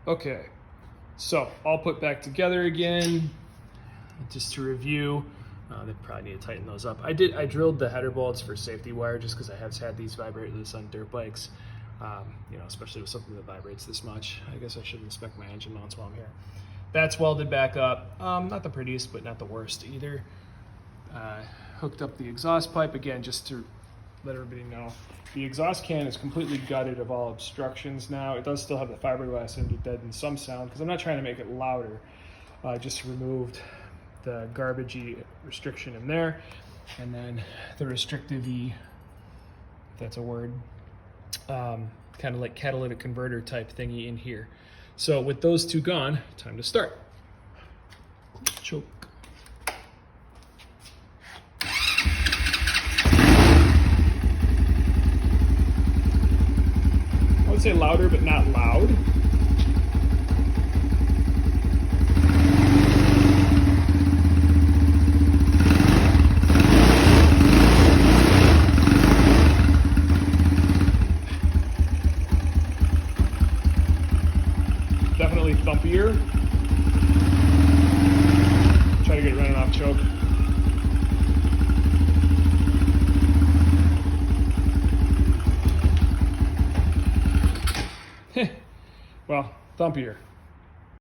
Okay, so all put back together again. Just to review, they probably need to tighten those up. I drilled the header bolts for safety wire just because I have had these vibrators on dirt bikes. You know, especially with something that vibrates this much. I guess I should inspect my engine mounts while I'm here. That's welded back up. Not the prettiest, but not the worst either. Hooked up the exhaust pipe again, just to let everybody know. The exhaust can is completely gutted of all obstructions now. It does still have the fiberglass in to deaden some sound because I'm not trying to make it louder. I just removed the garbagey restriction in there, and then the restrictive-y, if that's a word, kind of like catalytic converter type thingy in here. So with those two gone, time to start. Choke. I would say louder, but not loud. Definitely thumpier. Try to get it running off choke. Well, thumpier.